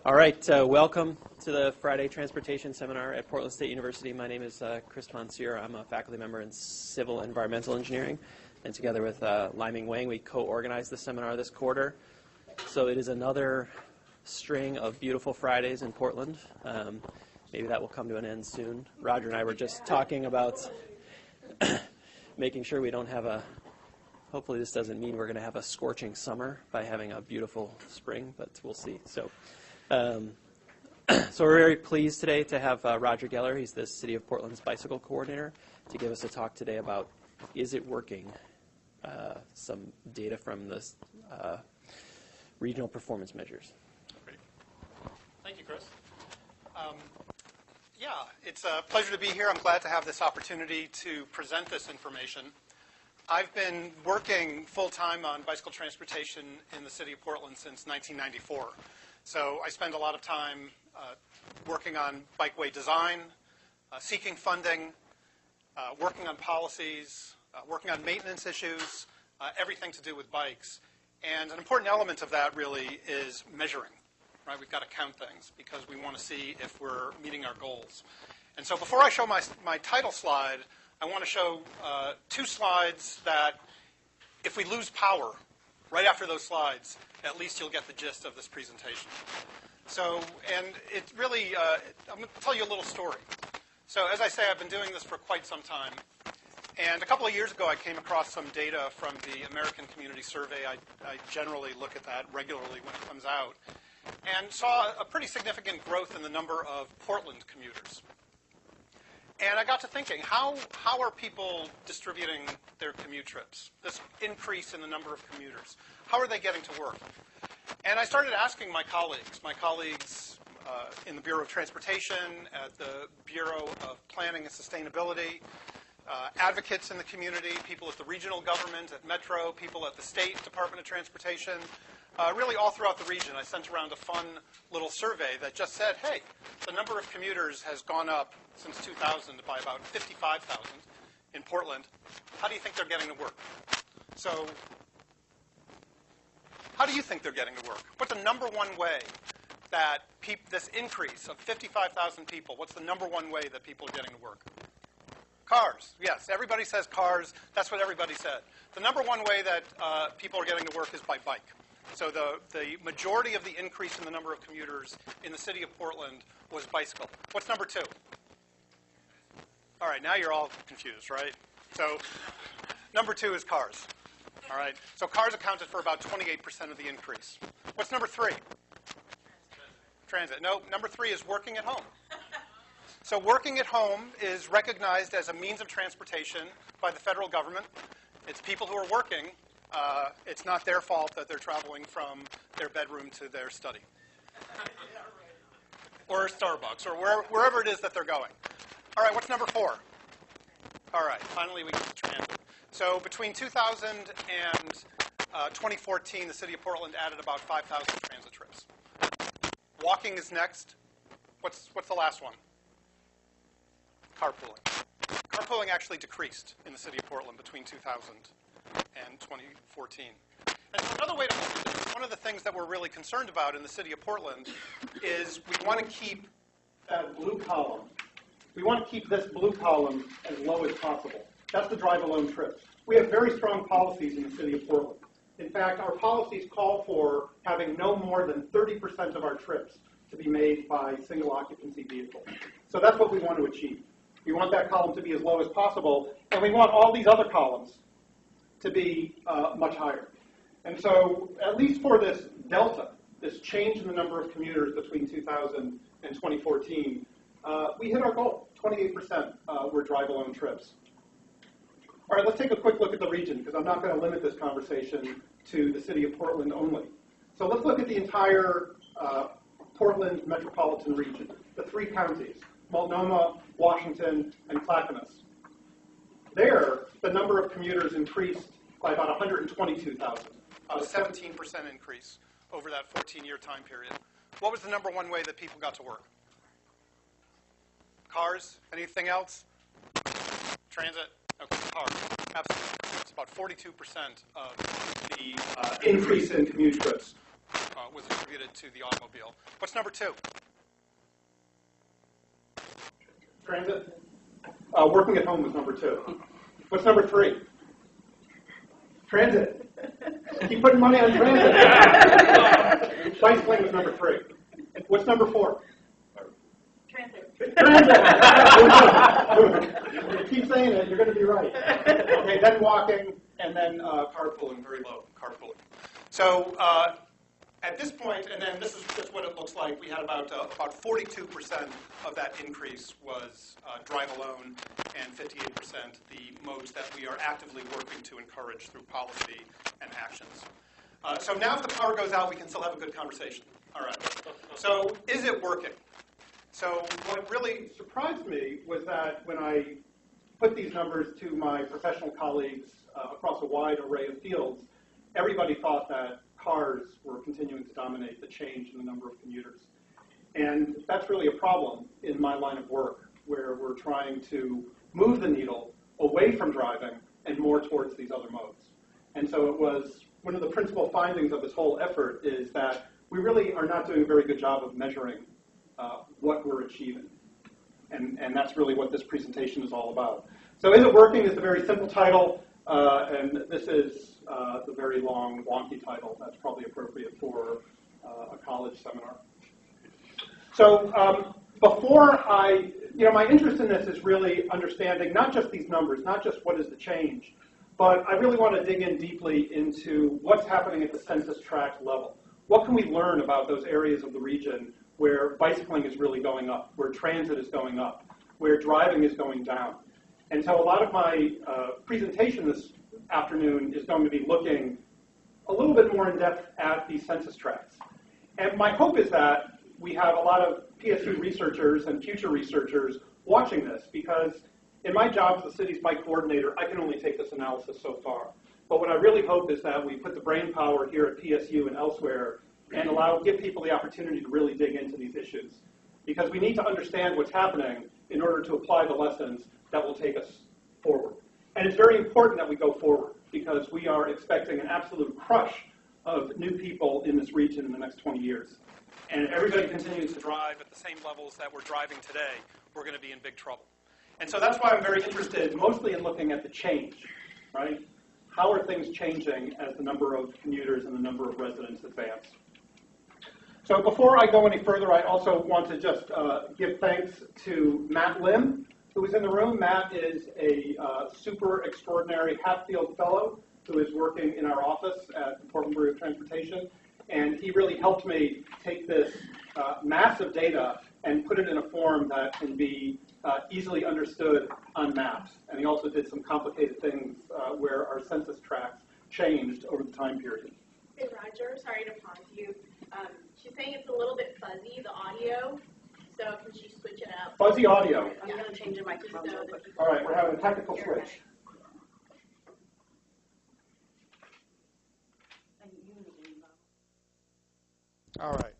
All right, welcome to the Friday Transportation Seminar at Portland State University. My name is Chris Monsieur. I'm a faculty member in Civil Environmental Engineering, and together with Liming Wang, we co-organized the seminar this quarter. So it is another string of beautiful Fridays in Portland. Maybe that will come to an end soon. Roger and I were just talking about making sure we don't have a, hopefully this doesn't mean we're going to have a scorching summer by having a beautiful spring, but we'll see. So we're very pleased today to have Roger Geller. He's the City of Portland's bicycle coordinator, to give us a talk today about is it working? Some data from the regional performance measures. Great. Thank you, Chris. Yeah, it's a pleasure to be here. I'm glad to have this opportunity to present this information. I've been working full-time on bicycle transportation in the City of Portland since 1994. So I spend a lot of time working on bikeway design, seeking funding, working on policies, working on maintenance issues, everything to do with bikes. And an important element of that really is measuring. Right? We've got to count things because we want to see if we're meeting our goals. And so before I show my title slide, I want to show two slides that if we lose power right after those slides, at least you'll get the gist of this presentation. So, and it's really, I'm going to tell you a little story. So as I say, I've been doing this for quite some time. And a couple of years ago, I came across some data from the American Community Survey. I generally look at that regularly when it comes out. And saw a pretty significant growth in the number of Portland commuters. And I got to thinking, how are people distributing their commute trips? This increase in the number of commuters. How are they getting to work? And I started asking my colleagues in the Bureau of Transportation, at the Bureau of Planning and Sustainability, advocates in the community, people at the regional government, at Metro, people at the State Department of Transportation, really all throughout the region. I sent around a fun little survey that just said, hey, the number of commuters has gone up since 2000 by about 55,000 in Portland. How do you think they're getting to work? So how do you think they're getting to work? What's the number one way that this increase of 55,000 people, what's the number one way that people are getting to work? Cars. Yes, everybody says cars. That's what everybody said. The number one way that people are getting to work is by bike. So the majority of the increase in the number of commuters in the city of Portland was bicycle. What's number two? All right, now you're all confused, right? So number two is cars. All right, so cars accounted for about 28% of the increase. What's number three? Transit. No, number three is working at home. So working at home is recognized as a means of transportation by the federal government. It's people who are working. It's not their fault that they're traveling from their bedroom to their study. Or Starbucks, or wherever it is that they're going. All right, what's number four? All right, finally we get to transit. So between 2000 and 2014, the city of Portland added about 5,000 transit trips. Walking is next. What's the last one? Carpooling. Carpooling actually decreased in the city of Portland between 2000 and 2014. And so another way to look at this, one of the things that we're really concerned about in the city of Portland is we want to keep that blue column. We want to keep this blue column as low as possible. That's the drive-alone trips. We have very strong policies in the city of Portland. In fact, our policies call for having no more than 30% of our trips to be made by single-occupancy vehicles. So that's what we want to achieve. We want that column to be as low as possible, and we want all these other columns to be much higher. And so, at least for this delta, this change in the number of commuters between 2000 and 2014, we hit our goal. 28% were drive-alone trips. All right, let's take a quick look at the region, because I'm not going to limit this conversation to the city of Portland only. So let's look at the entire Portland Metropolitan region, the three counties, Multnomah, Washington, and Clackamas. There, the number of commuters increased by about 122,000, a 17% increase over that 14-year time period. What was the number one way that people got to work? Cars? Anything else? Transit? Okay, cars. Absolutely. It's about 42% of the increase in commute trips was attributed to the automobile. What's number 2? Transit. Working at home was number 2. What's number 3? Transit. Keep putting money on transit. Bicycling was number 3. What's number 4? Transit. Transit. Keep saying it, you're going to be right. Okay, then walking, and then carpooling, very low, carpooling. So at this point, and then this is just what it looks like, we had about 42% of that increase was drive alone, and 58% the modes that we are actively working to encourage through policy and actions. So now if the power goes out, we can still have a good conversation. All right. So is it working? So what really surprised me was that when I put these numbers to my professional colleagues across a wide array of fields, everybody thought that cars were continuing to dominate the change in the number of commuters. And that's really a problem in my line of work, where we're trying to move the needle away from driving and more towards these other modes. And so it was one of the principal findings of this whole effort is that we really are not doing a very good job of measuring what we're achieving. And that's really what this presentation is all about. So Is It Working is the very simple title, and this is the very long, wonky title that's probably appropriate for a college seminar. So my interest in this is really understanding not just these numbers, not just what is the change, but I really want to dig in deeply into what's happening at the census tract level. What can we learn about those areas of the region where bicycling is really going up, where transit is going up, where driving is going down? And so a lot of my presentation this afternoon is going to be looking a little bit more in depth at these census tracts. And my hope is that we have a lot of PSU researchers and future researchers watching this, because in my job as the city's bike coordinator, I can only take this analysis so far. But what I really hope is that we put the brain power here at PSU and elsewhere and give people the opportunity to really dig into these issues. Because we need to understand what's happening in order to apply the lessons that will take us forward. And it's very important that we go forward, because we are expecting an absolute crush of new people in this region in the next 20 years. And if everybody continues to drive at the same levels that we're driving today, we're going to be in big trouble. And so that's why I'm very interested mostly in looking at the change, right? How are things changing as the number of commuters and the number of residents advance? So before I go any further, I also want to just give thanks to Matt Lim, who is in the room. Matt is a super extraordinary Hatfield Fellow who is working in our office at the Portland Bureau of Transportation. And he really helped me take this massive data and put it in a form that can be easily understood on maps. And he also did some complicated things where our census tracts changed over the time period. Hey, Roger, sorry to pause you. She's saying it's a little bit fuzzy, the audio. So can she switch it up? Fuzzy audio. I'm going to change the microphone. All right, we're having a technical switch. All right.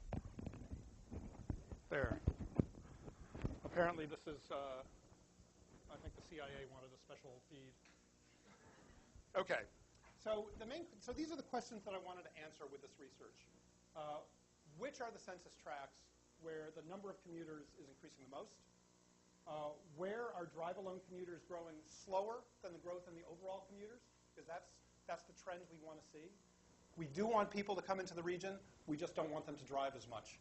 There. Apparently this is, I think the CIA wanted a special feed. Okay. So these are the questions that I wanted to answer with this research. Which are the census tracts where the number of commuters is increasing the most? Where are drive-alone commuters growing slower than the growth in the overall commuters? Because that's the trend we want to see. We do want people to come into the region. We just don't want them to drive as much.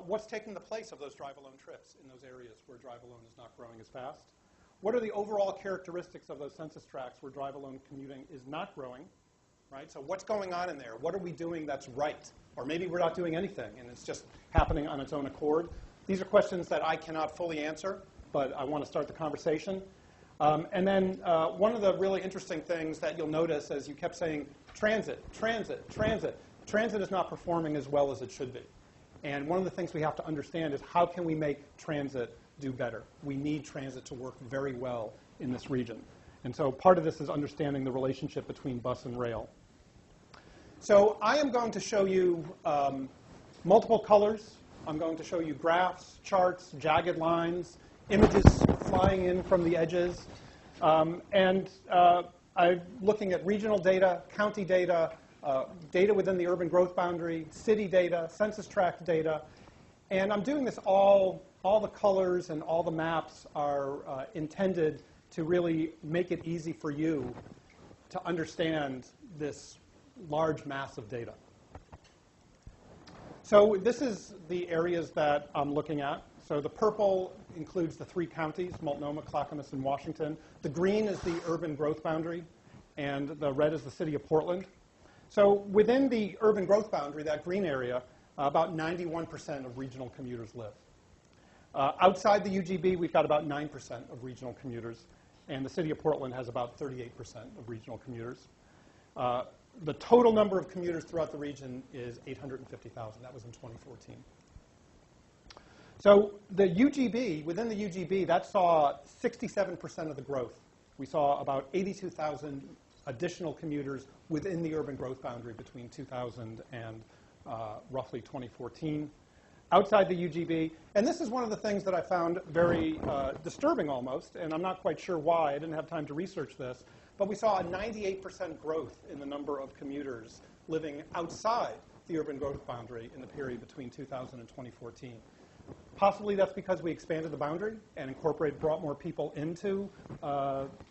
What's taking the place of those drive-alone trips in those areas where drive-alone is not growing as fast? What are the overall characteristics of those census tracts where drive-alone commuting is not growing? Right? So what's going on in there? What are we doing that's right? Or maybe we're not doing anything and it's just happening on its own accord. These are questions that I cannot fully answer, but I want to start the conversation. And then one of the really interesting things that you'll notice as you kept saying, transit, transit, transit. Transit is not performing as well as it should be. And one of the things we have to understand is how can we make transit do better? We need transit to work very well in this region. And so part of this is understanding the relationship between bus and rail. So I am going to show you multiple colors. I'm going to show you graphs, charts, jagged lines, images flying in from the edges. I'm looking at regional data, county data, data within the urban growth boundary, city data, census tract data. And I'm doing this all the colors and all the maps are intended to really make it easy for you to understand this large mass of data. So this is the areas that I'm looking at. So the purple includes the 3 counties, Multnomah, Clackamas, and Washington. The green is the urban growth boundary, and the red is the city of Portland. So within the urban growth boundary, that green area, about 91% of regional commuters live. Outside the UGB, we've got about 9% of regional commuters, and the city of Portland has about 38% of regional commuters. The total number of commuters throughout the region is 850,000. That was in 2014. So the UGB, within the UGB, that saw 67% of the growth. We saw about 82,000 additional commuters within the urban growth boundary between 2000 and roughly 2014. Outside the UGB, and this is one of the things that I found very disturbing almost, and I'm not quite sure why. I didn't have time to research this, but we saw a 98% growth in the number of commuters living outside the urban growth boundary in the period between 2000 and 2014. Possibly that's because we expanded the boundary and brought more people into.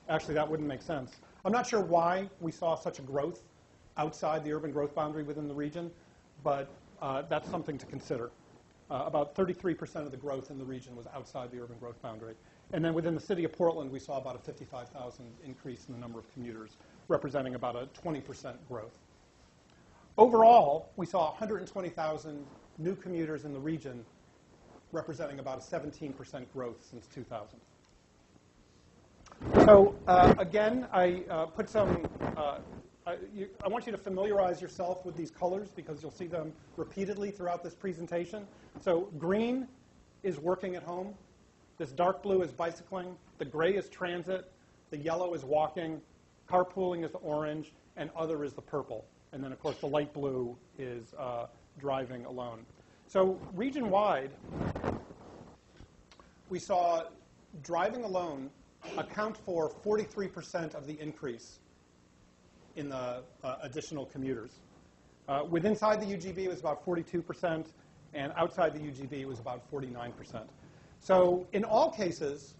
Actually, that wouldn't make sense. I'm not sure why we saw such a growth outside the urban growth boundary within the region, but that's something to consider. About 33% of the growth in the region was outside the urban growth boundary. And then within the city of Portland, we saw about a 55,000 increase in the number of commuters, representing about a 20% growth. Overall, we saw 120,000 new commuters in the region, representing about a 17% growth since 2000. So again, I put some, I want you to familiarize yourself with these colors because you'll see them repeatedly throughout this presentation. So green is working at home. This dark blue is bicycling. The gray is transit. The yellow is walking. Carpooling is the orange. And other is the purple. And then, of course, the light blue is driving alone. So region-wide, we saw driving alone account for 43% of the increase in the additional commuters. Inside the UGB, it was about 42%, and outside the UGB, it was about 49%. So in all cases,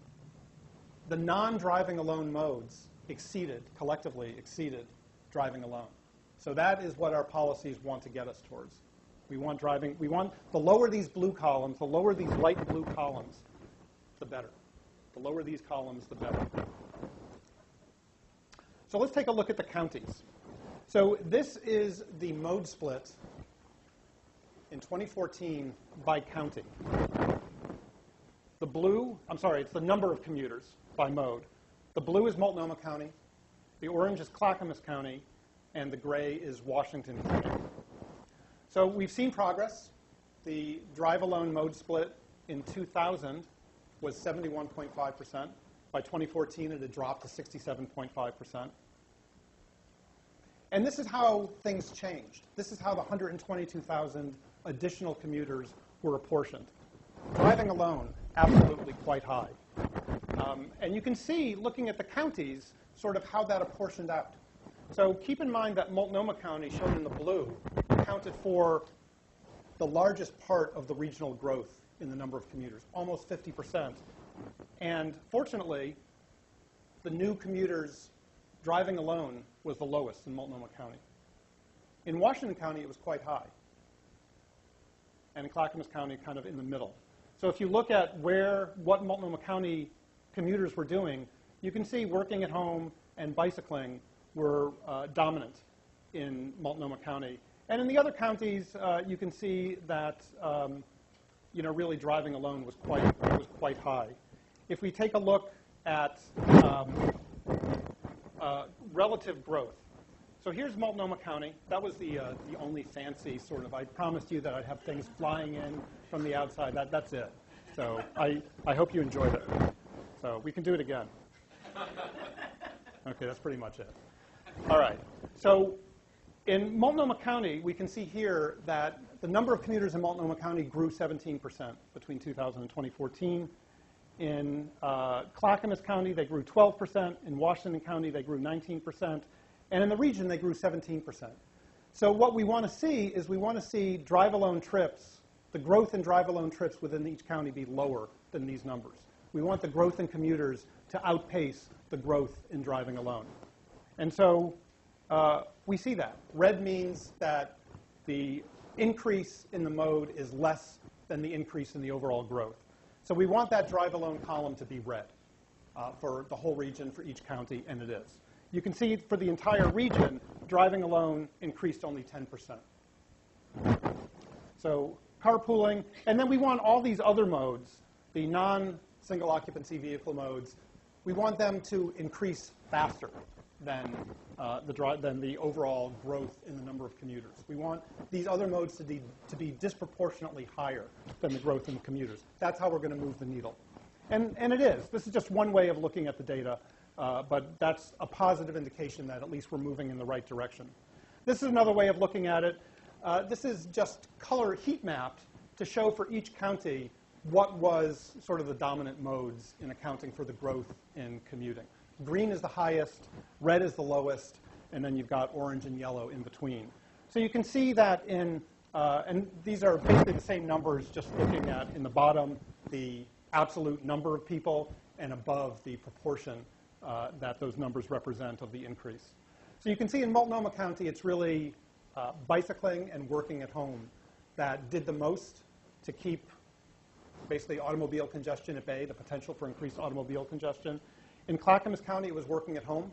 the non-driving alone modes collectively exceeded driving alone. So that is what our policies want to get us towards. We want the lower these blue columns, the lower these light blue columns, the better. The lower these columns, the better. So let's take a look at the counties. So this is the mode split in 2014 by county. The blue, it's the number of commuters by mode. The blue is Multnomah County, the orange is Clackamas County, and the gray is Washington County. So we've seen progress. The drive-alone mode split in 2000 was 71.5%. By 2014, it had dropped to 67.5%. And this is how things changed. This is how the 122,000 additional commuters were apportioned. Driving alone, absolutely quite high. And you can see, looking at the counties, sort of how that apportioned out. So keep in mind that Multnomah County, shown in the blue, accounted for the largest part of the regional growth in the number of commuters, almost 50%. And fortunately, the new commuters driving alone was the lowest in Multnomah County. In Washington County, it was quite high. And in Clackamas County, kind of in the middle. So if you look at what Multnomah County commuters were doing, you can see working at home and bicycling were dominant in Multnomah County. And in the other counties, you can see that really driving alone was quite high. If we take a look at relative growth, so here's Multnomah County. That was the only fancy sort of. I promised you that I'd have things flying in from the outside. That's it. So I hope you enjoyed it. So we can do it again. Okay, that's pretty much it. All right. So in Multnomah County, we can see here that the number of commuters in Multnomah County grew 17% between 2000 and 2014. In Clackamas County, they grew 12%. In Washington County, they grew 19%. And in the region, they grew 17%. So what we want to see is we want to see drive-alone trips, the growth in drive-alone trips within each county be lower than these numbers. We want the growth in commuters to outpace the growth in driving alone. And so we see that. Red means that the increase in the mode is less than the increase in the overall growth. So we want that drive-alone column to be red for the whole region, for each county, and it is. You can see for the entire region, driving alone increased only 10%. So carpooling, and then we want all these other modes, the non-single occupancy vehicle modes, we want them to increase faster than the overall growth in the number of commuters. We want these other modes to be disproportionately higher than the growth in commuters. That's how we're going to move the needle. And it is. This is just one way of looking at the data, but that's a positive indication that at least we're moving in the right direction. This is another way of looking at it. This is just color heat mapped to show for each county what was sort of the dominant modes in accounting for the growth in commuting. Green is the highest, red is the lowest, and then you've got orange and yellow in between. So you can see that in, and these are basically the same numbers, just looking at in the bottom the absolute number of people and above the proportion that those numbers represent of the increase. So you can see in Multnomah County, it's really bicycling and working at home that did the most to keep basically automobile congestion at bay, the potential for increased automobile congestion. In Clackamas County, it was working at home.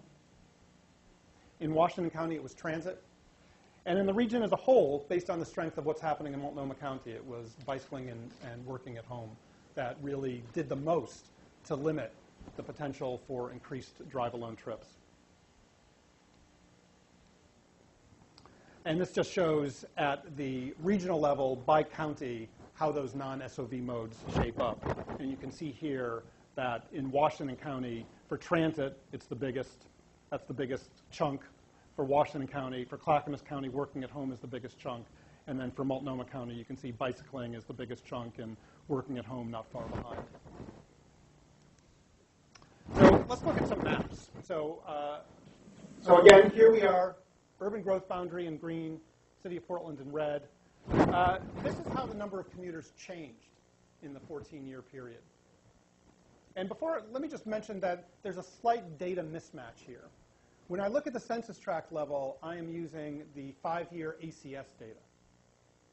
In Washington County, it was transit. And in the region as a whole, based on the strength of what's happening in Multnomah County, it was bicycling and working at home that really did the most to limit the potential for increased drive-alone trips. And this just shows at the regional level by county how those non-SOV modes shape up. And you can see here that in Washington County, for transit, it's the biggest. That's the biggest chunk. For Washington County, for Clackamas County, working at home is the biggest chunk. And then for Multnomah County, you can see bicycling is the biggest chunk and working at home not far behind. So let's look at some maps. So again, here we are, urban growth boundary in green, city of Portland in red. This is how the number of commuters changed in the 14-year period. And let me just mention that there's a slight data mismatch here. When I look at the census tract level, I am using the 5-year ACS data.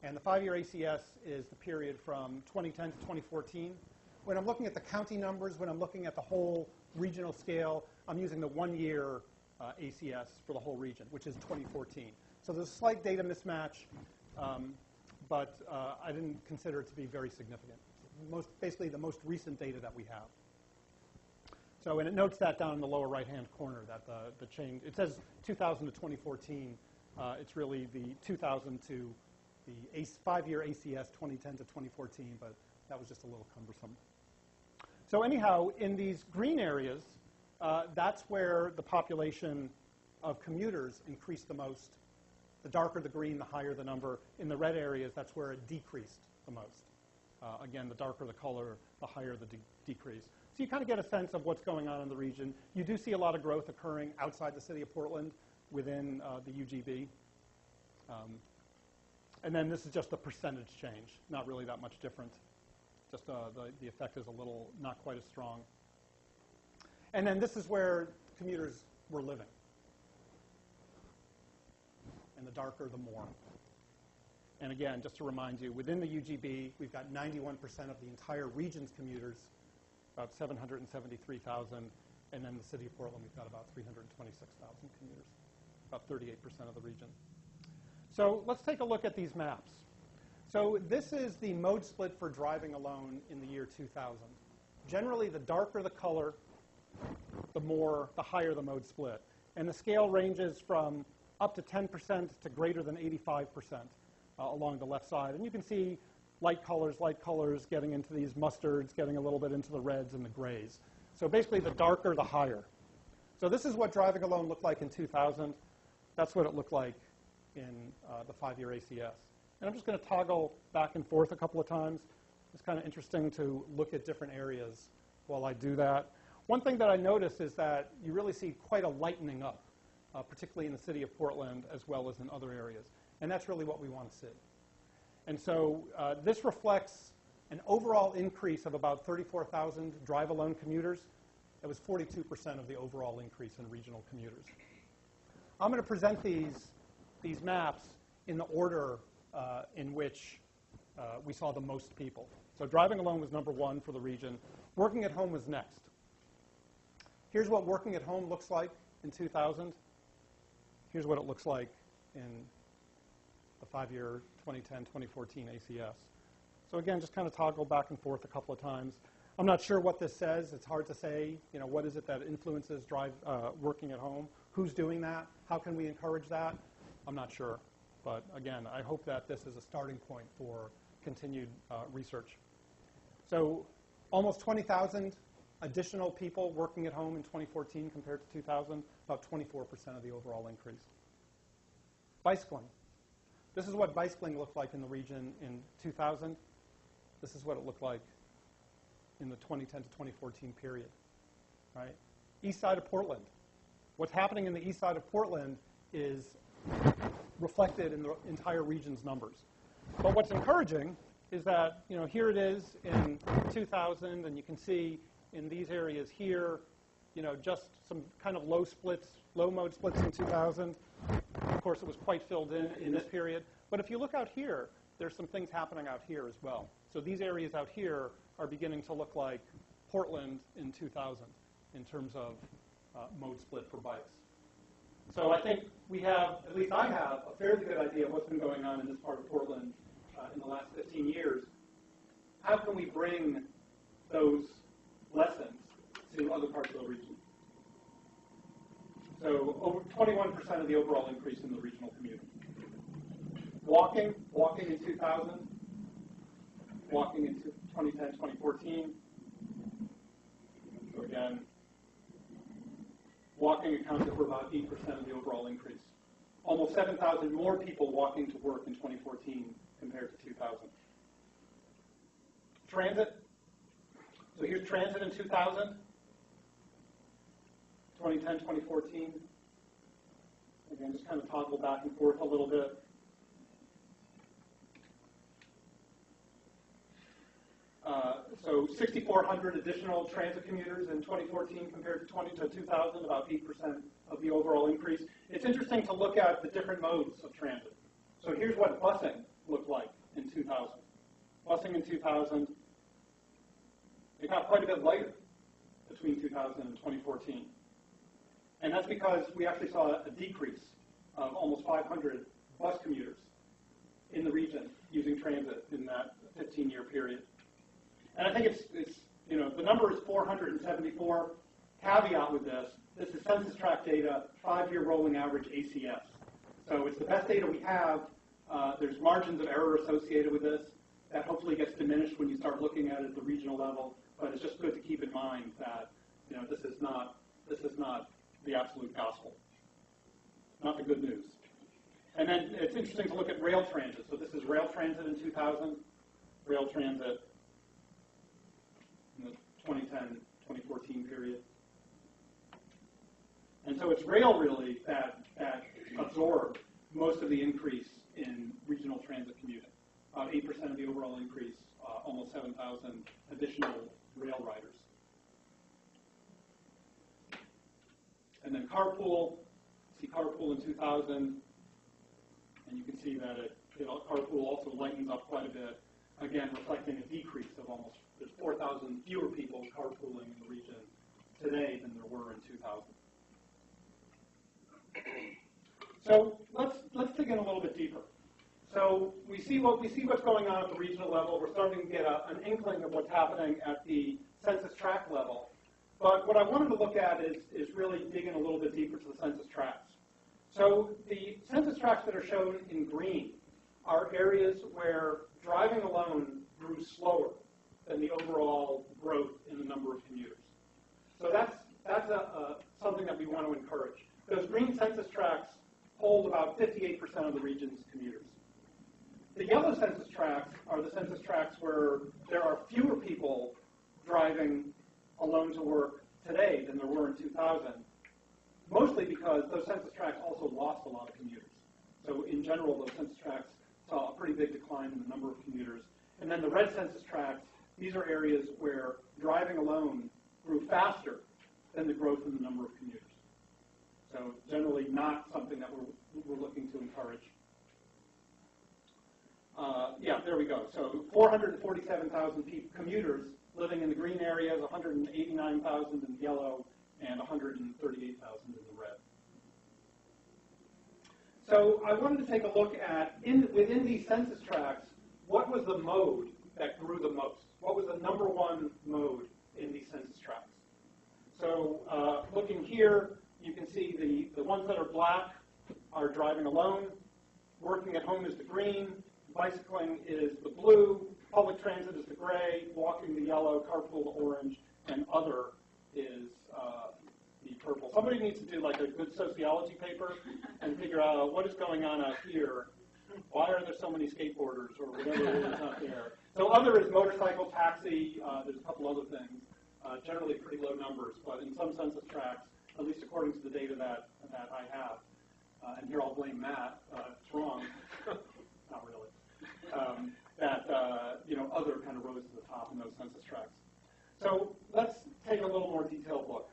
And the 5-year ACS is the period from 2010 to 2014. When I'm looking at the county numbers, when I'm looking at the whole regional scale, I'm using the 1-year ACS for the whole region, which is 2014. So there's a slight data mismatch, but I didn't consider it to be very significant. Basically the most recent data that we have. So, and it notes that down in the lower right-hand corner, that the change, it says 2000 to 2014. It's really the 2000 to the 5-year ACS 2010 to 2014, but that was just a little cumbersome. So anyhow, in these green areas, that's where the population of commuters increased the most. The darker the green, the higher the number. In the red areas, that's where it decreased the most. Again, the darker the color, the higher the decrease. So you kind of get a sense of what's going on in the region. You do see a lot of growth occurring outside the city of Portland within the UGB. And then this is just a percentage change, not really that much different. Just the effect is a little, not quite as strong. And then this is where commuters were living. And the darker, the more. And again, just to remind you, within the UGB, we've got 91% of the entire region's commuters, about 773,000. And then the city of Portland, we've got about 326,000 commuters, about 38% of the region. So let's take a look at these maps. So this is the mode split for driving alone in the year 2000. Generally, the darker the color, the higher the mode split. And the scale ranges from up to 10% to greater than 85% along the left side. And you can see light colors getting into these mustards, getting a little bit into the reds and the grays. So basically, the darker, the higher. So this is what driving alone looked like in 2000. That's what it looked like in the 5-year ACS. And I'm just going to toggle back and forth a couple of times. It's kind of interesting to look at different areas while I do that. One thing that I notice is that you really see quite a lightening up, particularly in the city of Portland as well as in other areas. And that's really what we want to see. And so this reflects an overall increase of about 34,000 drive-alone commuters. That was 42% of the overall increase in regional commuters. I'm going to present these maps in the order in which we saw the most people. So driving alone was number 1 for the region. Working at home was next. Here's what working at home looks like in 2000. Here's what it looks like in the 5-year 2010-2014 ACS. So again, just kind of toggle back and forth a couple of times. I'm not sure what this says. It's hard to say, what is it that influences working at home? Who's doing that? How can we encourage that? I'm not sure. But again, I hope that this is a starting point for continued research. So almost 20,000 additional people working at home in 2014 compared to 2000, about 24% of the overall increase. Bicycling. This is what bicycling looked like in the region in 2000. This is what it looked like in the 2010 to 2014 period, right? East side of Portland. What's happening in the east side of Portland is reflected in the entire region's numbers. But what's encouraging is that, here it is in 2000, and you can see in these areas here, just some kind of low mode splits in 2000. Of course, it was quite filled in this period. But if you look out here, there's some things happening out here as well. So these areas out here are beginning to look like Portland in 2000 in terms of mode split for bikes. So I think we have, at least I have, a fairly good idea of what's been going on in this part of Portland in the last 15 years. How can we bring those lessons to other parts of the region? So over 21% of the overall increase in the regional community. Walking in 2000, walking in 2010, 2014. So again, walking accounted for about 8% of the overall increase. Almost 7,000 more people walking to work in 2014 compared to 2000. Transit. So here's transit in 2000. 2010, 2014. Again, just kind of toggle back and forth a little bit. So 6,400 additional transit commuters in 2014 compared to 2000, about 8% of the overall increase. It's interesting to look at the different modes of transit. So here's what busing looked like in 2000. Busing in 2000, it got quite a bit lighter between 2000 and 2014. And that's because we actually saw a decrease of almost 500 bus commuters in the region using transit in that 15-year period. And I think it's the number is 474. Caveat with this is Census Tract data, 5-year rolling average ACS. So it's the best data we have. There's margins of error associated with this. That hopefully gets diminished when you start looking at it at the regional level. But it's just good to keep in mind that this is not the absolute gospel, not the good news. And then it's interesting to look at rail transit. So this is rail transit in 2000, rail transit in the 2010-2014 period. And so it's rail really that absorbed most of the increase in regional transit commuting. About 8% of the overall increase, almost 7,000 additional rail riders. And then carpool, see carpool in 2000, and you can see that carpool also lightens up quite a bit, again reflecting a decrease of there's 4,000 fewer people carpooling in the region today than there were in 2000. So let's dig in a little bit deeper. So we see what's going on at the regional level. We're starting to get an inkling of what's happening at the census tract level. But what I wanted to look at is really digging a little bit deeper to the census tracts. So the census tracts that are shown in green are areas where driving alone grew slower than the overall growth in the number of commuters. So that's something that we want to encourage. Those green census tracts hold about 58% of the region's commuters. The yellow census tracts are the census tracts where there are fewer people driving alone to work today than there were in 2000, mostly because those census tracts also lost a lot of commuters. So in general, those census tracts saw a pretty big decline in the number of commuters. And then the red census tracts, these are areas where driving alone grew faster than the growth in the number of commuters. So generally not something that we're looking to encourage. Yeah, there we go. So 447,000 commuters living in the green areas, 189,000 in the yellow, and 138,000 in the red. So I wanted to take a look at, within these census tracts, what was the mode that grew the most? What was the number one mode in these census tracts? So looking here, you can see the ones that are black are driving alone, working at home is the green, bicycling is the blue, public transit is the gray, walking the yellow, carpool the orange, and other is the purple. Somebody needs to do like a good sociology paper and figure out what is going on out here. Why are there so many skateboarders or whatever it is out there? So other is motorcycle, taxi, there's a couple other things. Generally pretty low numbers, but in some census tracts, at least according to the data that I have, and here I'll blame Matt, it's wrong, not really, other kind of rose to the top in those census tracts. So let's take a little more detailed look.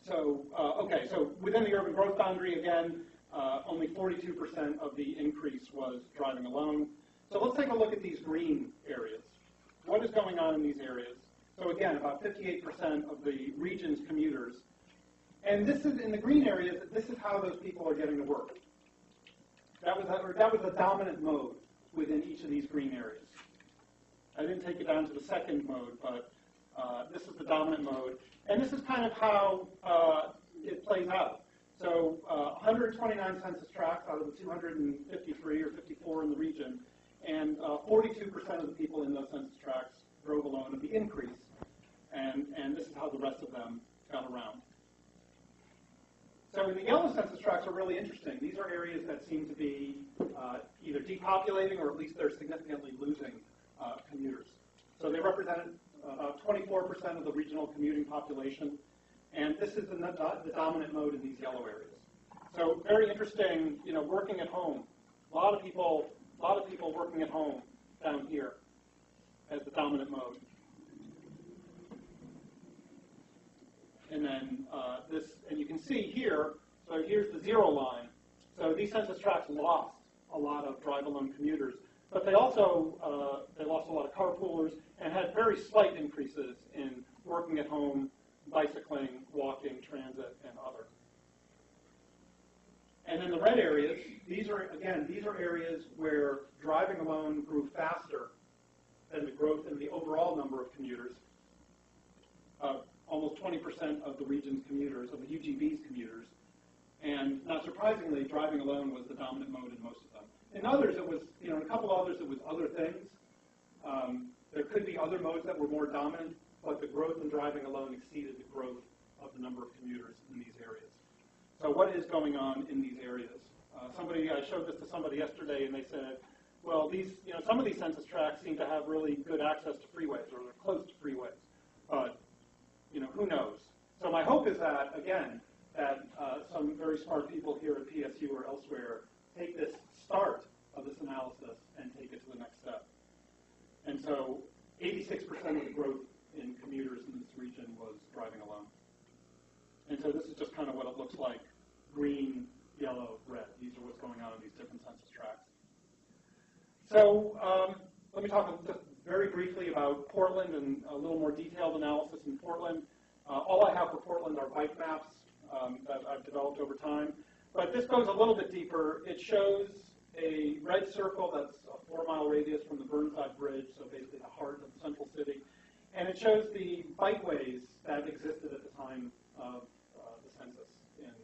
So, okay, so within the urban growth boundary, again, only 42% of the increase was driving alone. So let's take a look at these green areas. What is going on in these areas? So again, about 58% of the region's commuters. And this is, in the green areas, this is how those people are getting to work. That was a dominant mode within each of these green areas. I didn't take it down to the second mode, but this is the dominant mode. And this is kind of how it plays out. So 129 census tracts out of the 253 or 54 in the region, and 42% of the people in those census tracts drove alone of the increase. And this is how the rest of them got around. So in the yellow census tracts are really interesting. These are areas that seem to be either depopulating or at least they're significantly losing commuters. So they represented about 24% of the regional commuting population, and this is the dominant mode in these yellow areas. So very interesting, working at home. A lot of people working at home down here as the dominant mode. And then and you can see here, so here's the zero line. So these census tracts lost a lot of drive-alone commuters, but they also they lost a lot of carpoolers and had very slight increases in working at home, bicycling, walking, transit, and other. And in the red areas, these are areas where driving alone grew faster than the growth in the overall number of commuters. Almost 20% of the region's commuters, of the UGB's commuters. And not surprisingly, driving alone was the dominant mode in most of them. In others, it was, in a couple others, it was other things. There could be other modes that were more dominant, but the growth in driving alone exceeded the growth of the number of commuters in these areas. So what is going on in these areas? I showed this to somebody yesterday, and they said, well, some of these census tracts seem to have really good access to freeways, or they're close to freeways. But who knows? So my hope is that, again, that some very smart people here at PSU or elsewhere take this start of this analysis and take it to the next step. And so 86% of the growth in commuters in this region was driving alone. And so this is just kind of what it looks like: green, yellow, red. These are what's going on in these different census tracts. So let me talk just very briefly about Portland and a little more detailed analysis in Portland. All I have for Portland are bike maps that I've developed over time. But this goes a little bit deeper. It shows a red circle that's a 4-mile radius from the Burnside Bridge, so basically the heart of the central city. And it shows the bikeways that existed at the time of the census in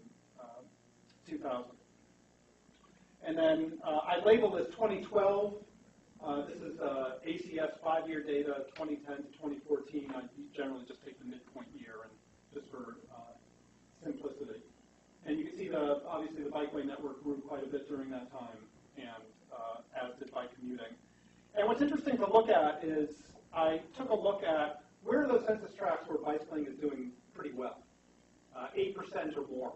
2000. And then I label this 2012. This is ACS 5-year data, 2010 to 2014. I generally just take the midpoint year, and just for simplicity. And you can see obviously the bikeway network grew quite a bit during that time, and as did bike commuting. And what's interesting to look at is I took a look at where are those census tracts where bicycling is doing pretty well, 8% or more.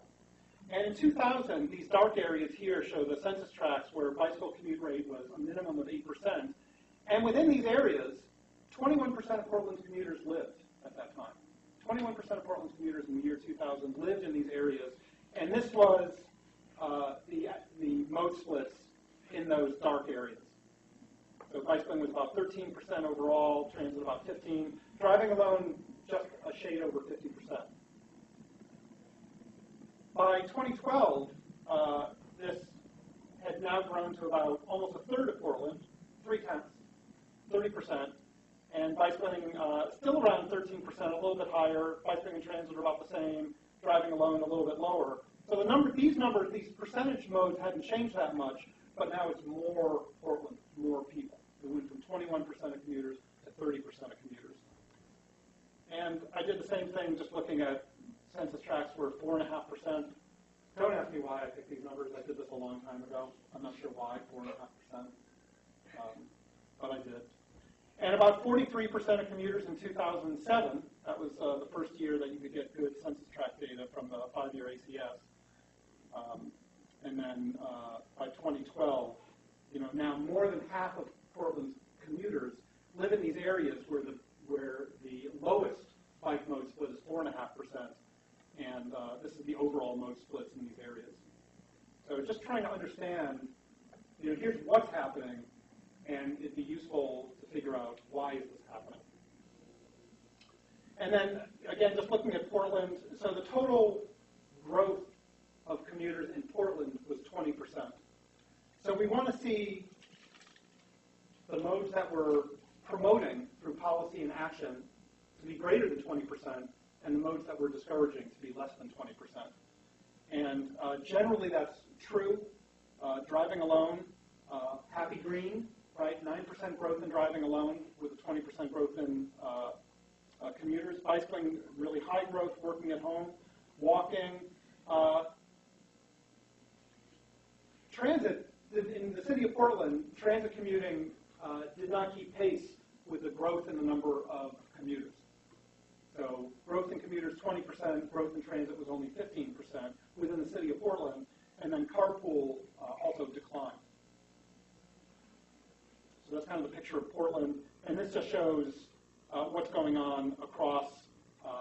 And in 2000, these dark areas here show the census tracts where bicycle commute rate was a minimum of 8%. And within these areas, 21% of Portland's commuters lived at that time. 21% of Portland's commuters in the year 2000 lived in these areas. And this was the mode splits in those dark areas. So bicycling was about 13% overall, transit about 15%, driving alone just a shade over 50%. By 2012, this had now grown to about almost a third of Portland, 3/10, 30%, and bicycling still around 13%, a little bit higher. Bicycling and transit are about the same, driving alone a little bit lower. So these percentage modes hadn't changed that much, but now it's more Portland, more people. It went from 21% of commuters to 30% of commuters. And I did the same thing just looking at census tracts were 4.5%. Don't ask me why I picked these numbers. I did this a long time ago. I'm not sure why, 4.5%. But I did. And about 43% of commuters in 2007, that was the first year that you could get good census tract data from the 5-year ACS. And then by 2012, now more than half of Portland's commuters live in these areas where the lowest bike mode split is 4.5%, and this is the overall mode splits in these areas. So just trying to understand, here's what's happening, and it'd be useful to figure out why is this happening. And then, again, just looking at Portland, so the total growth of commuters in Portland was 20%. So we want to see the modes that we're promoting through policy and action to be greater than 20%, and the modes that we're discouraging to be less than 20%. And generally that's true. Driving alone, happy green, right? 9% growth in driving alone with a 20% growth in commuters. Bicycling, really high growth, working at home. Walking. Transit, in the city of Portland, transit commuting did not keep pace with the growth in the number of commuters. So growth in commuters 20%, growth in transit was only 15% within the city of Portland, and then carpool also declined. So that's kind of the picture of Portland, and this just shows what's going on across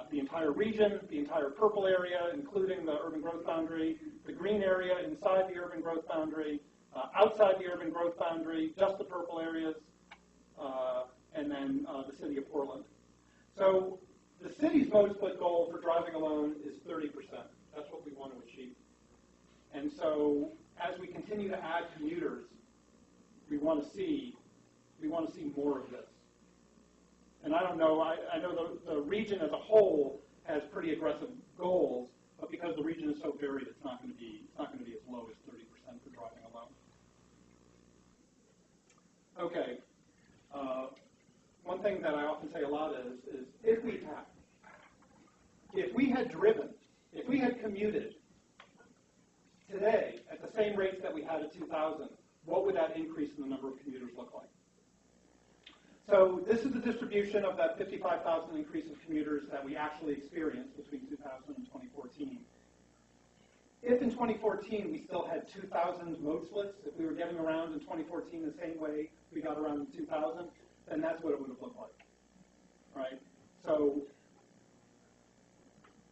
the entire region, the entire purple area, including the urban growth boundary, the green area inside the urban growth boundary, outside the urban growth boundary, just the purple areas, and then the city of Portland. So the city's mode split goal for driving alone is 30%. That's what we want to achieve. And so as we continue to add commuters, we want to see more of this. And I don't know, I know the region as a whole has pretty aggressive goals, but because the region is so varied, it's not going to be as low as 30% for driving alone. Okay. One thing that I often say a lot is if we had driven, if we had commuted today at the same rates that we had in 2000, what would that increase in the number of commuters look like? So this is the distribution of that 55,000 increase of commuters that we actually experienced between 2000 and 2014. If in 2014 we still had 2,000 mode splits, if we were getting around in 2014 the same way we got around in 2000, then that's what it would have looked like, right? So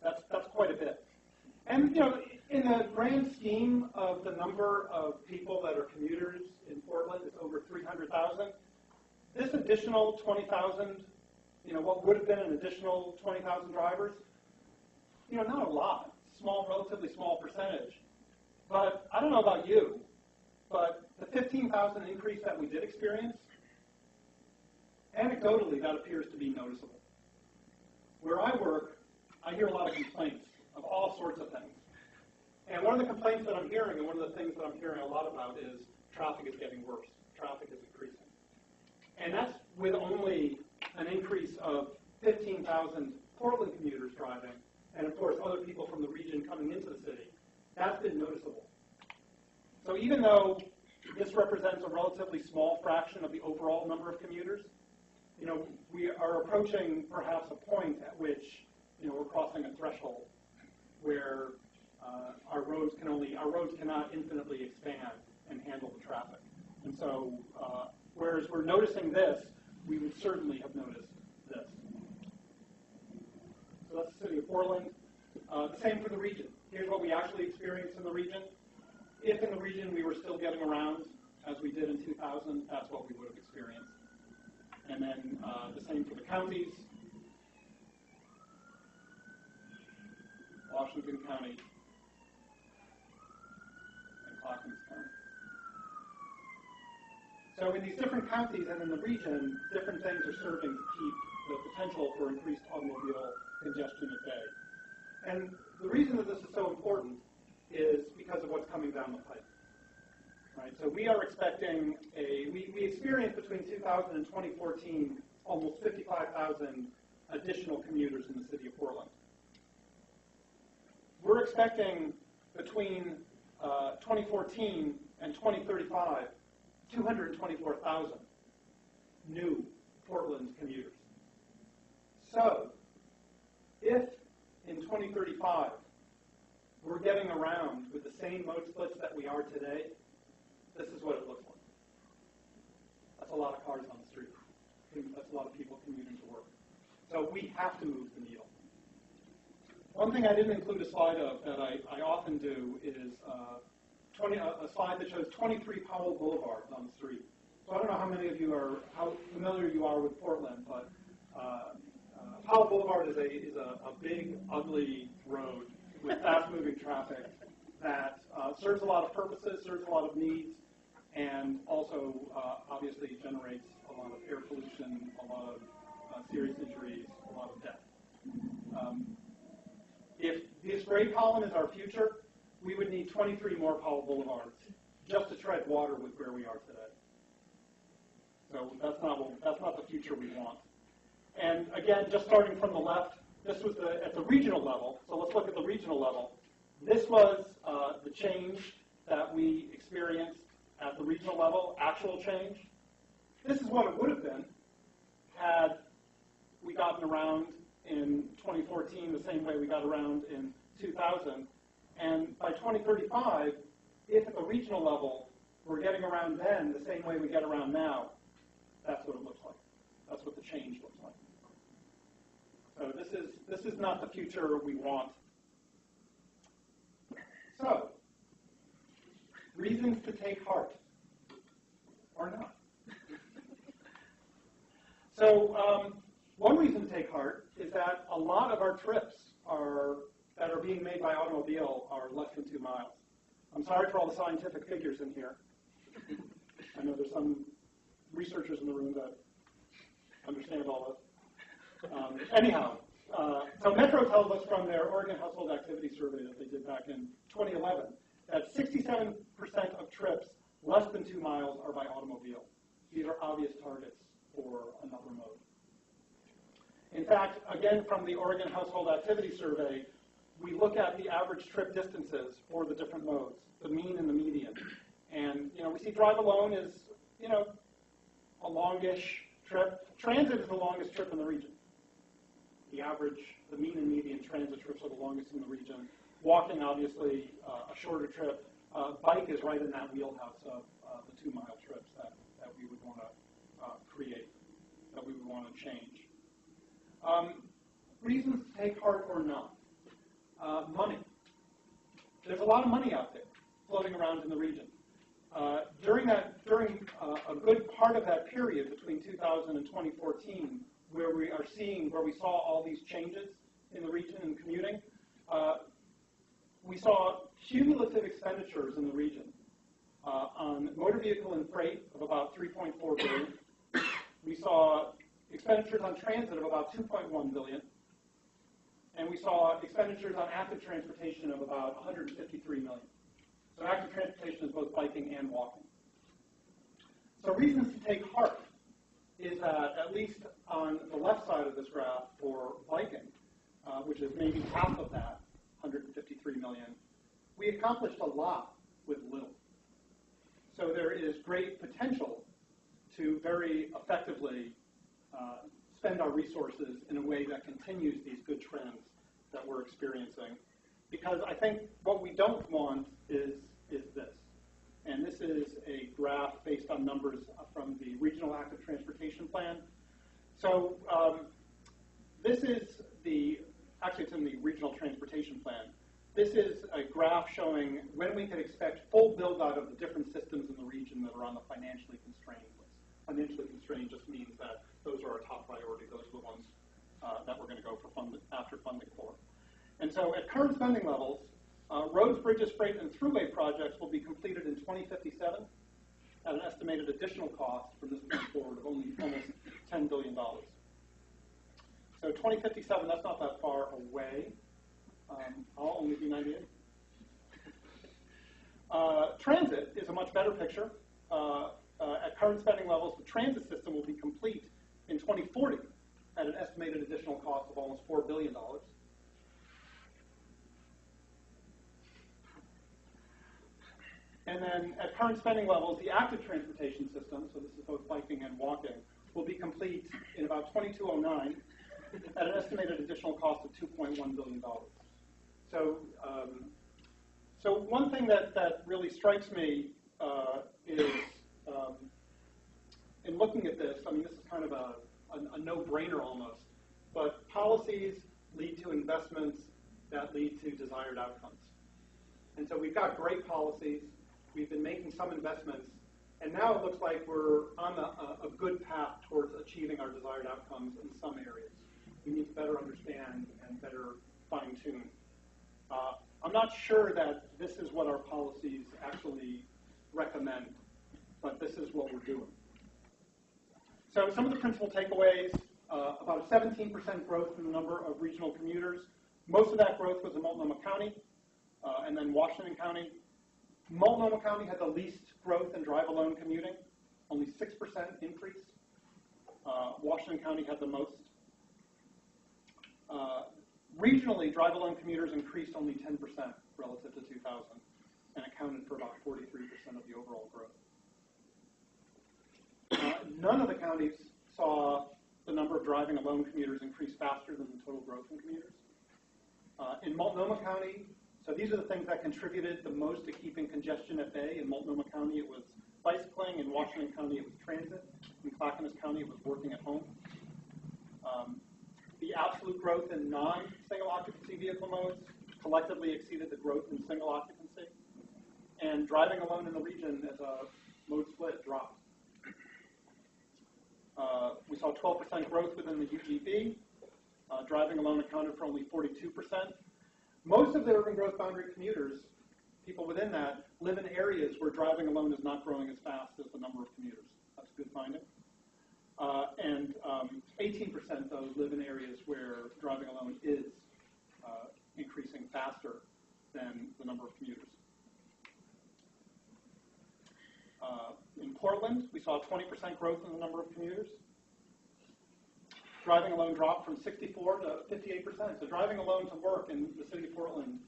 that's quite a bit. And in the grand scheme of the number of people that are commuters in Portland, it's over 300,000. This additional 20,000, what would have been an additional 20,000 drivers, not a lot, small, relatively small percentage. But I don't know about you, but the 15,000 increase that we did experience, anecdotally, that appears to be noticeable. Where I work, I hear a lot of complaints of all sorts of things. And one of the complaints that I'm hearing, and one of the things that I'm hearing a lot about is traffic is getting worse. Traffic is increasing. And that's with only an increase of 15,000 Portland commuters driving, and of course other people from the region coming into the city. That's been noticeable. So even though this represents a relatively small fraction of the overall number of commuters, we are approaching perhaps a point at which we're crossing a threshold where our roads cannot infinitely expand and handle the traffic. And so, whereas we're noticing this, we would certainly have noticed this. So that's the city of Portland. The same for the region. Here's what we actually experienced in the region. If in the region we were still getting around, as we did in 2000, that's what we would have experienced. And then the same for the counties. Washington County and Clackamas County. So in these different counties and in the region, different things are serving to keep the potential for increased automobile congestion at bay. And the reason that this is so important is because of what's coming down the pipe. Right? So we are expecting we experienced between 2000 and 2014 almost 55,000 additional commuters in the city of Portland. We're expecting between 2014 and 2035, 224,000 new Portland commuters. So, if in 2035 we're getting around with the same mode splits that we are today, this is what it looks like. That's a lot of cars on the street. That's a lot of people commuting to work. So we have to move the needle. One thing I didn't include a slide of that I often do is a slide that shows 23 Powell Boulevards on the street. So I don't know how many of you how familiar you are with Portland, but Powell Boulevard is a big, ugly road with fast-moving traffic that serves a lot of purposes, serves a lot of needs, and also obviously generates a lot of air pollution, a lot of serious injuries, a lot of death. If this gray pollen is our future, we would need 23 more Powell Boulevards just to tread water with where we are today. So that's not the future we want. And again, just starting from the left, this was at the regional level. So let's look at the regional level. This was the change that we experienced at the regional level, actual change. This is what it would have been had we gotten around in 2014 the same way we got around in 2000. And by 2035, if at the regional level we're getting around then the same way we get around now, that's what it looks like. That's what the change looks like. So this is not the future we want. So, reasons to take heart, or not. So, one reason to take heart is that a lot of our trips that are being made by automobile are less than 2 miles. I'm sorry for all the scientific figures in here. I know there's some researchers in the room that understand all this. Anyhow, so Metro tells us from their Oregon Household Activity Survey that they did back in 2011 that 67% of trips less than 2 miles are by automobile. These are obvious targets for another mode. In fact, again, from the Oregon Household Activity Survey, we look at the average trip distances for the different modes, the mean and the median. And, we see drive alone is, a longish trip. Transit is the longest trip in the region. The mean and median transit trips are the longest in the region. Walking, obviously, a shorter trip. Bike is right in that wheelhouse of the 2 mile trips that we would want to create, that we would want to change. Reasons to take heart or not. Money. There's a lot of money out there floating around in the region. During a good part of that period between 2000 and 2014, where we saw all these changes in the region and commuting, we saw cumulative expenditures in the region on motor vehicle and freight of about $3.4 billion. We saw expenditures on transit of about $2.1 billion. And we saw expenditures on active transportation of about $153 million. So active transportation is both biking and walking. So reasons to take heart is that, at least on the left side of this graph for biking, which is maybe half of that, 153 million, we accomplished a lot with little. So there is great potential to very effectively spend our resources in a way that continues these good trends that we're experiencing. because I think what we don't want is this. And this is a graph based on numbers from the Regional Active Transportation Plan. So this is actually it's in the Regional Transportation Plan. This is a graph showing when we can expect full build-out of the different systems in the region that are on the financially constrained list. Financially constrained just means that those are our top priority. Those are the ones that we're going to go for after funding for. And so at current spending levels, roads, bridges, freight, and thruway projects will be completed in 2057 at an estimated additional cost from this point forward of almost $10 billion. So 2057, that's not that far away. I'll only be 98. Transit is a much better picture. At current spending levels, the transit system will be complete in 2040 at an estimated additional cost of almost $4 billion. And then at current spending levels, the active transportation system, so this is both biking and walking, will be complete in about 2209 at an estimated additional cost of $2.1 billion. So, so one thing that really strikes me is in looking at this, I mean, this is kind of a no-brainer almost, but policies lead to investments that lead to desired outcomes. And so we've got great policies, we've been making some investments, and now it looks like we're on a good path towards achieving our desired outcomes in some areas. We need to better understand and better fine-tune. I'm not sure that this is what our policies actually recommend, but this is what we're doing. So some of the principal takeaways, about a 17% growth in the number of regional commuters. Most of that growth was in Multnomah County and then Washington County. Multnomah County had the least growth in drive-alone commuting, only 6% increase. Washington County had the most. Regionally, drive-alone commuters increased only 10% relative to 2000 and accounted for about 43% of the overall growth. None of the counties saw the number of driving-alone commuters increase faster than the total growth in commuters. In Multnomah County, so these are the things that contributed the most to keeping congestion at bay. In Multnomah County, it was bicycling. In Washington County, it was transit. In Clackamas County, it was working at home. The absolute growth in non-single occupancy vehicle modes collectively exceeded the growth in single occupancy. And driving alone in the region as a mode split dropped. We saw 12% growth within the UGB. Driving alone accounted for only 42%. Most of the urban growth boundary commuters, people within that, live in areas where driving alone is not growing as fast as the number of commuters. That's a good finding. And 18% though live in areas where driving alone is increasing faster than the number of commuters. In Portland, we saw 20% growth in the number of commuters. Driving alone dropped from 64 to 58%. So driving alone to work in the city of Portland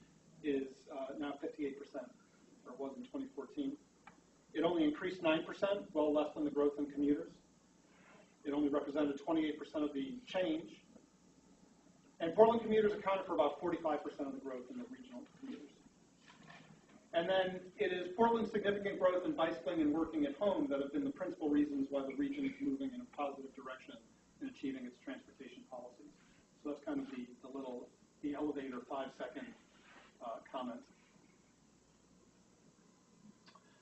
is now 58%, or it was in 2014. It only increased 9%, well less than the growth in commuters. It only represented 28% of the change. And Portland commuters accounted for about 45% of the growth in the regional commuters. And then it is Portland's significant growth in bicycling and working at home that have been the principal reasons why the region is moving in a positive direction in achieving its transportation policies. So that's kind of the elevator 5-second comment.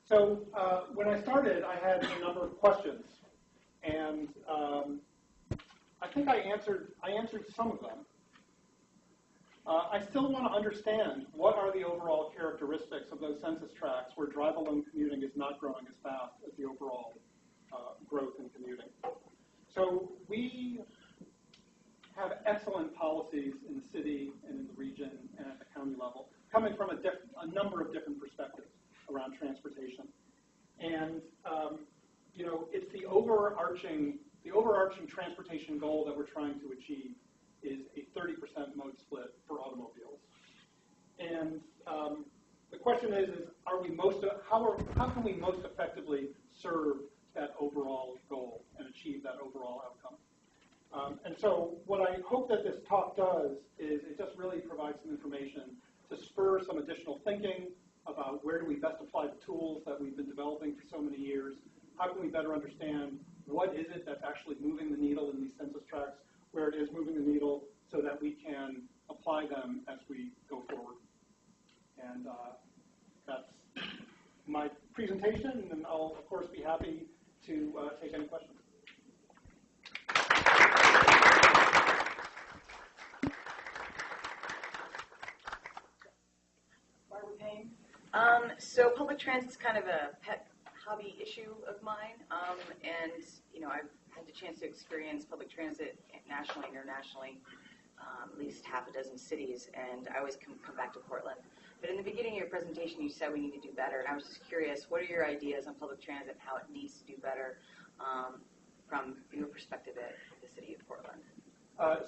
So when I started, I had a number of questions, and I think I answered some of them. I still want to understand what are the overall characteristics of those census tracts where drive-alone commuting is not growing as fast as the overall growth in commuting. So we have excellent policies in the city and in the region and at the county level, coming from a number of different perspectives around transportation. And you know, it's the overarching transportation goal that we're trying to achieve is a 30% mode split for automobiles. And the question is are we how can we most effectively serve that overall goal and achieve that overall outcome? And so what I hope that this talk does is it just really provides some information to spur some additional thinking about where do we best apply the tools that we've been developing for so many years. How can we better understand what is it that's actually moving the needle in these census tracts, where it is moving the needle, so that we can apply them as we go forward. And that's my presentation, and I'll, of course, be happy to take any questions. Why are we paying? So public transit is kind of a pet hobby issue of mine, and I've had the chance to experience public transit nationally, internationally, at least half a dozen cities, and I always come back to Portland. But in the beginning of your presentation, you said we need to do better, and I was just curious, what are your ideas on public transit and how it needs to do better from your perspective at the city of Portland?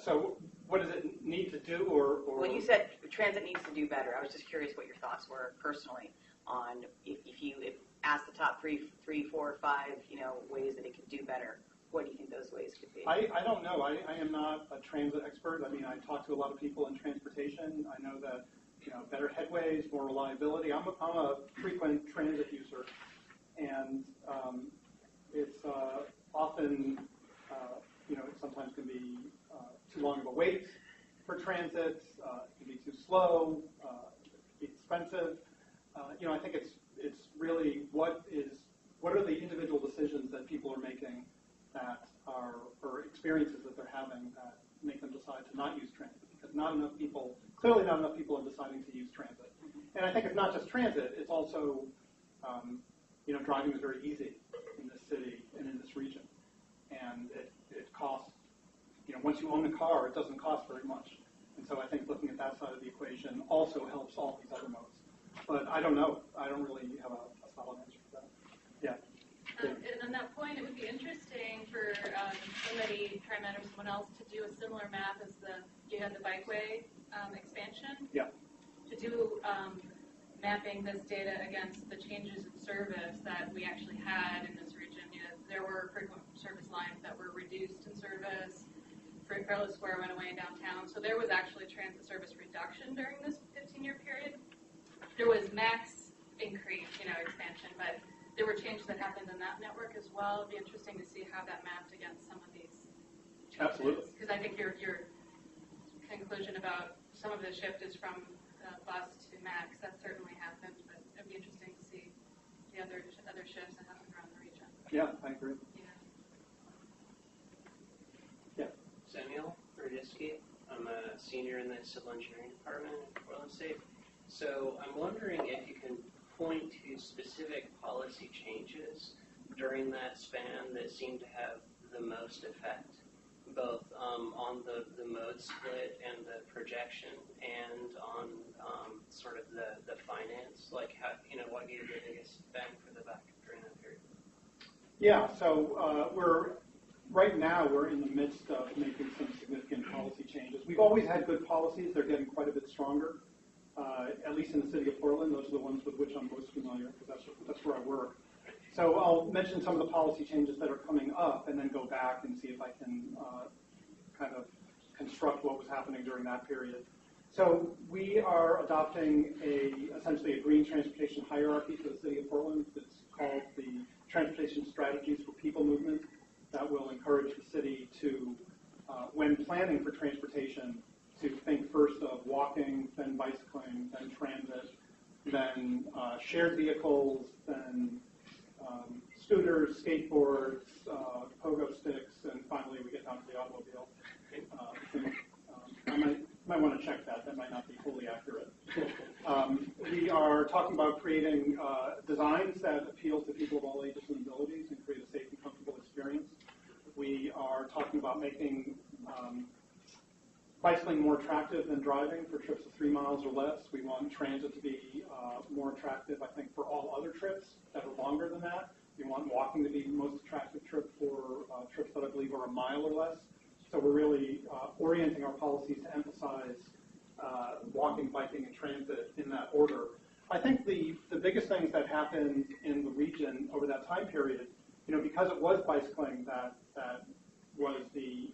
So what does it need to do, or? When you said transit needs to do better, I was just curious what your thoughts were personally on if asked the top three, 4, 5, ways that it could do better. What do you think those ways could be? I don't know. I am not a transit expert. I mean, I talk to a lot of people in transportation. I know that better headways, more reliability. I'm a frequent transit user, and it's often it sometimes can be too long of a wait for transit. It can be too slow. It can be expensive. I think it's really what are the individual decisions that people are making that are, or experiences that they're having that make them decide to not use transit, because clearly not enough people are deciding to use transit. And I think it's not just transit, it's also, driving is very easy in this city and in this region. And it costs, once you own a car, it doesn't cost very much. And so I think looking at that side of the equation also helps all these other modes. But I don't know. I don't really have a solid answer for that. Yeah. And on that point, it would be interesting for somebody, TriMet or someone else, to do a similar map as you had the bikeway expansion. Yeah. To do mapping this data against the changes in service that we actually had in this region. There were frequent service lines that were reduced in service. Fairless Square went away in downtown. So there was actually transit service reduction during this 15-year period. There was max increase, expansion, but there were changes that happened in that network as well. It'd be interesting to see how that mapped against some of these changes. Absolutely. Because I think your conclusion about some of the shift is from bus to max, that certainly happened, but it'd be interesting to see the other shifts that happened around the region. Yeah, I agree. Yeah. Samuel Rudisky. I'm a senior in the civil engineering department in Portland State. So I'm wondering if you can point to specific policy changes during that span that seem to have the most effect, both on the mode split and the projection, and on sort of the finance, like how, what gave the biggest bang for the buck during that period? Yeah, so right now we're in the midst of making some significant policy changes. We've always had good policies. They're getting quite a bit stronger. At least in the city of Portland, those are the ones with which I'm most familiar, because that's where I work. So I'll mention some of the policy changes that are coming up, and then go back and see if I can kind of construct what was happening during that period. So we are adopting essentially a green transportation hierarchy for the city of Portland. It's called the Transportation Strategies for People movement, that will encourage the city to, when planning for transportation, to think first of walking, then bicycling, then transit, then shared vehicles, then scooters, skateboards, pogo sticks, and finally we get down to the automobile. I might want to check that. That might not be fully accurate. We are talking about creating designs that appeal to people of all ages and abilities and create a safe and comfortable experience. We are talking about making bicycling more attractive than driving for trips of 3 miles or less. We want transit to be more attractive, I think, for all other trips that are longer than that. We want walking to be the most attractive trip for trips that I believe are 1 mile or less. So we're really orienting our policies to emphasize walking, biking, and transit in that order. I think the biggest things that happened in the region over that time period, because it was bicycling that was the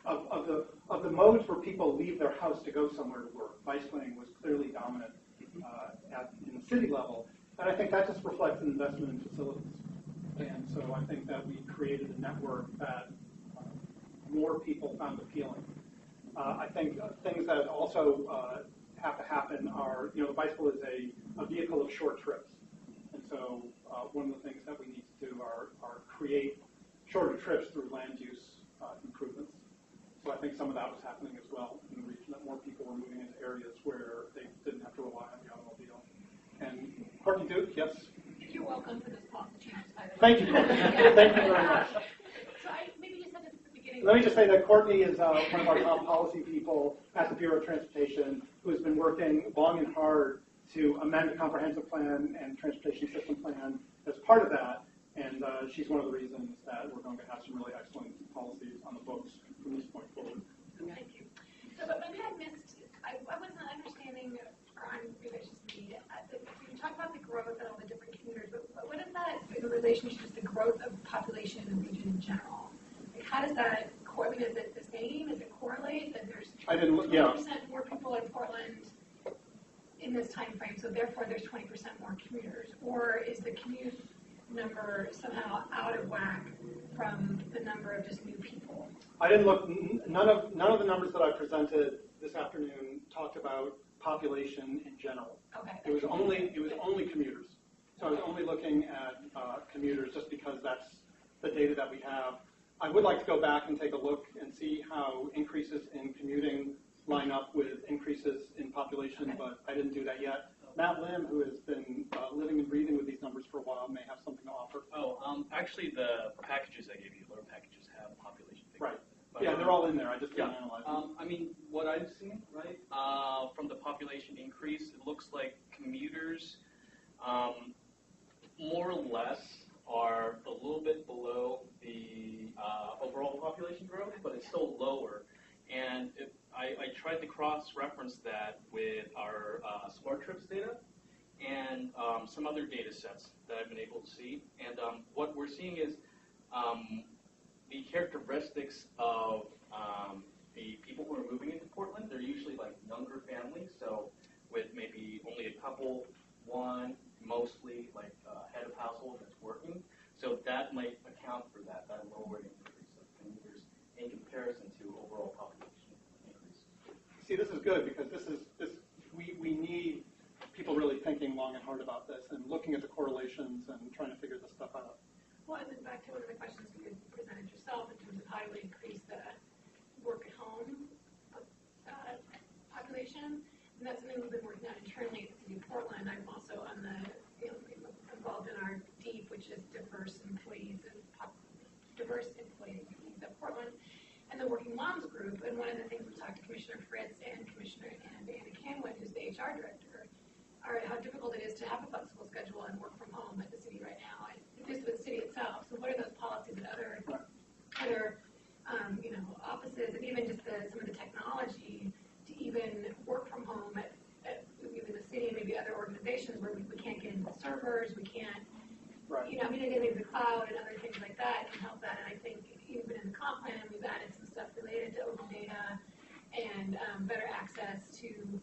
of the modes where people leave their house to go somewhere to work, bicycling was clearly dominant in the city level. And I think that just reflects an investment in facilities. And so I think that we created a network that more people found appealing. I think things that also have to happen are, the bicycle is a vehicle of short trips. And so one of the things that we need to do are create shorter trips through land use improvements. So I think some of that was happening as well in the region, that more people were moving into areas where they didn't have to rely on the automobile. And Courtney Duke, yes? You're welcome for this policy change. Thank you, Courtney. Thank you very much. So maybe just at the beginning. Let me just say that Courtney is one of our top policy people at the Bureau of Transportation who has been working long and hard to amend the comprehensive plan and transportation system plan as part of that. And she's one of the reasons that we're going to have some really excellent policies on the books from this point forward. Thank you. So, but maybe I missed, I wasn't understanding, or maybe it's just me, you talk about the growth and all the different commuters, but what is that in relationship to the growth of population in the region in general? Like, how does that correlate? Is it the same? Does it correlate that there's 20% more people in Portland in this time frame, so therefore there's 20% more commuters? Or is the commute number somehow out of whack from the number of just new people? I didn't look. None of the numbers that I presented this afternoon talked about population in general. Okay. It was only commuters. So I was only looking at commuters just because that's the data that we have. I would like to go back and take a look and see how increases in commuting line up with increases in population, but I didn't do that yet. Matt Lim, who has been living and breathing with these numbers for a while, may have something to offer. Actually, the packages I gave you, lower packages, have population figures. Right. But, yeah, they're all in there. I just didn't analyze them. I mean, what I've seen, right, from the population increase, it looks like commuters, more or less, are a little bit below the overall population growth, but it's still lower. And I tried to cross-reference that with our Smart Trips data and some other data sets that I've been able to see. And what we're seeing is the characteristics of the people who are moving into Portland, they're usually like younger families, so with maybe only a couple, one, mostly like head of household that's working. So that might account for that lower increase of commuters in comparison to overall population increase. See, this is good because we need people really thinking long and hard about this and looking at the correlations and trying to figure this stuff out. Well, and then back to one of the questions you had presented yourself in terms of how do we increase the work at home population, and that's something we've been working on internally at the City of Portland. I'm also on the involved in our DEEP, which is diverse employees of Portland, and the Working Moms Group. And one of the things we talked to Commissioner Fritz and Anna Camwood, who's the HR director, are how difficult it is to have a flexible schedule and work from home at the city right now, and just with the city itself. So what are those policies that other offices, and even just some of the technology to even work from home at even the city and maybe other organizations where we can't get into the servers, we can't, maybe the cloud and other things like that can help that. And I think even in the comp plan, we've added some stuff related to open data and better access to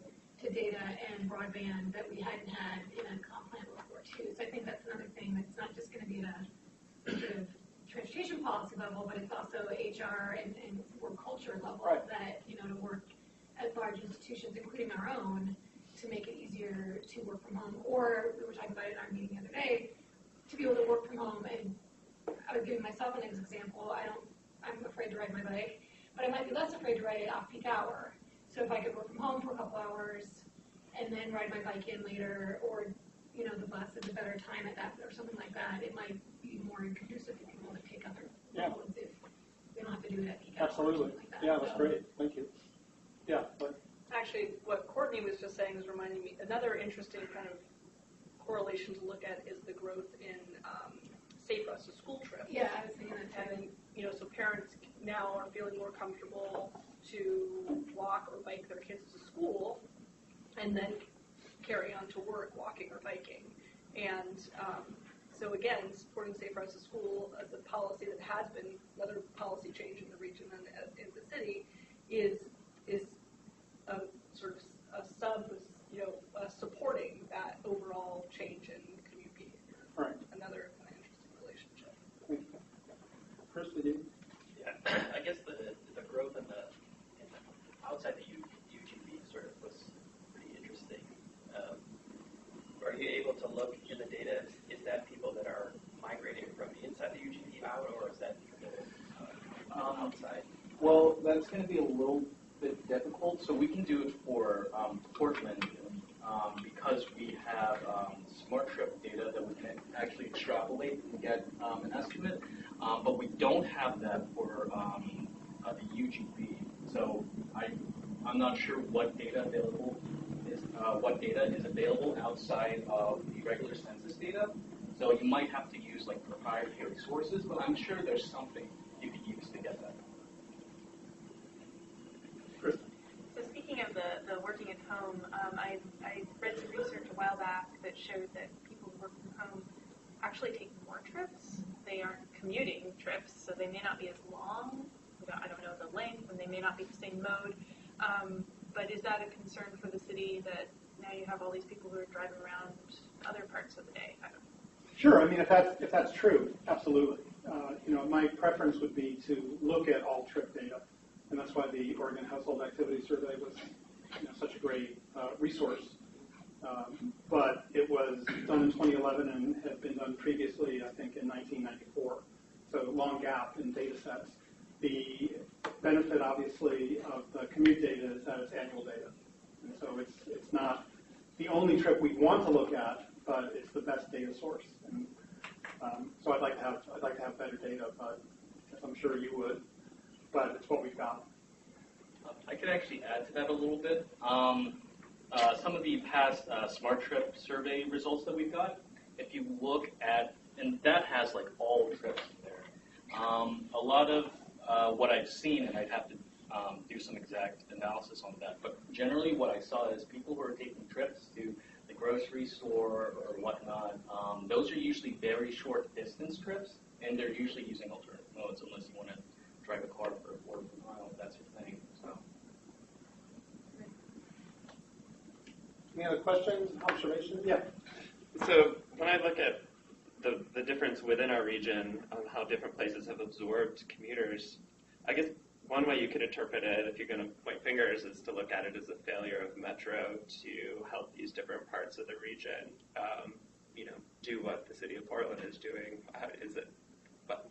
data and broadband that we hadn't had in a comp plan before too. So I think that's another thing that's not just going to be at a sort of transportation policy level, but it's also HR and work culture level that, to work at large institutions, including our own, to make it easier to work from home. Or we were talking about it in our meeting the other day, to be able to work from home. And I was giving myself an example. I'm afraid to ride my bike, but I might be less afraid to ride it off-peak hour. So if I could work from home for a couple hours and then ride my bike in later, or the bus at a better time at that, or something like that, it might be more conducive to people to take other roads if they don't have to do it at peak hour. Absolutely. Like that. Yeah, that's great. Thank you. Yeah. Actually, what Courtney was just saying is reminding me, another interesting kind of correlation to look at is the growth in safe routes to school trips. Yeah, I was thinking that too. And, so parents now are feeling more comfortable to walk or bike their kids to school and then carry on to work walking or biking. And so again, supporting safe routes to school as a policy that has been another policy change in the region and in the city is a sort of a supporting that overall change in commute behavior. Right. Another kind of interesting relationship. Chris, did you? Yeah, I guess the growth in the outside the UGB sort of was pretty interesting. Are you able to look in the data? Is that people that are migrating from inside the UGB out, or is that people outside? Well, that's going to be a little bit difficult. So we can do it for Portland because we have smart trip data that we can actually extrapolate and get an estimate. But we don't have that for the UGB. So I'm not sure what data is available outside of the regular census data. So you might have to use like proprietary sources, but I'm sure there's something you could use to get that. So speaking of the working at home, I read some research a while back that showed that people who work from home actually take more trips. They aren't commuting trips, so they may not be as long. I don't know the length, and they may not be the same mode. But is that a concern for the city that now you have all these people who are driving around other parts of the day? I don't know. Sure. I mean, if that's true, absolutely. My preference would be to look at all trip data, and that's why the Oregon Household Activity Survey was such a great resource. But it was done in 2011 and had been done previously, I think, in 1994. So long gap in data sets. The benefit, obviously, of the commute data is that it's annual data, and so it's not the only trip we want to look at, but it's the best data source. And so I'd like to have better data, but as I'm sure you would. But it's what we've got. I could actually add to that a little bit. Some of the past Smart Trip survey results that we've got, if you look at, and that has like all trips there. A lot of what I've seen, and I'd have to do some exact analysis on that, but generally what I saw is people who are taking trips to the grocery store or whatnot, those are usually very short distance trips, and they're usually using alternate modes unless you want to drive a car for 4 miles, that sort of thing. So. Any other questions, observations? Yeah. So when I look at the difference within our region on how different places have absorbed commuters, I guess one way you could interpret it, if you're going to point fingers, is to look at it as a failure of Metro to help these different parts of the region, do what the city of Portland is doing.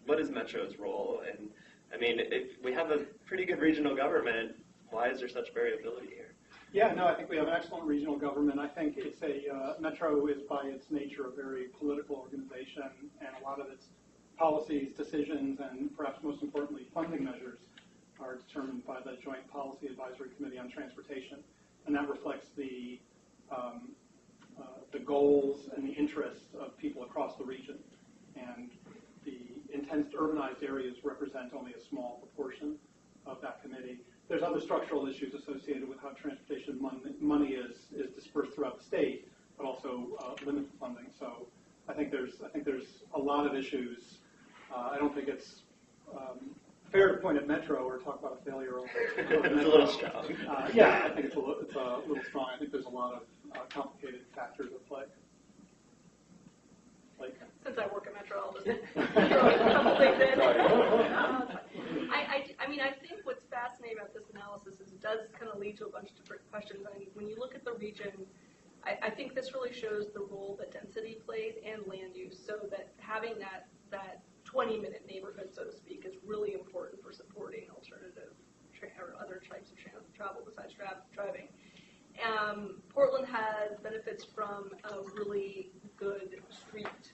What is Metro's role? And I mean, if we have a pretty good regional government, why is there such variability here? Yeah, no, I think we have an excellent regional government. I think it's Metro is by its nature a very political organization, and a lot of its policies, decisions, and perhaps most importantly, funding measures are determined by the Joint Policy Advisory Committee on Transportation, and that reflects the goals and the interests of people across the region. And the intense urbanized areas represent only a small proportion of that committee. There's other structural issues associated with how transportation money is dispersed throughout the state, but also limited funding. So I think there's a lot of issues. I don't think it's fair to point at Metro or talk about a failure of Metro. It's a little strong. Yeah, I think it's a little strong. I think there's a lot of complicated factors at play. Like, since I work at Metro, I'll just throw a couple things in. I think what's fascinating about this analysis is it does kind of lead to a bunch of different questions. I mean, when you look at the region, I think this really shows the role that density plays and land use, so that having that 20-minute neighborhood, so to speak, is really important for supporting alternative or other types of travel besides driving. Portland has benefits from a really good street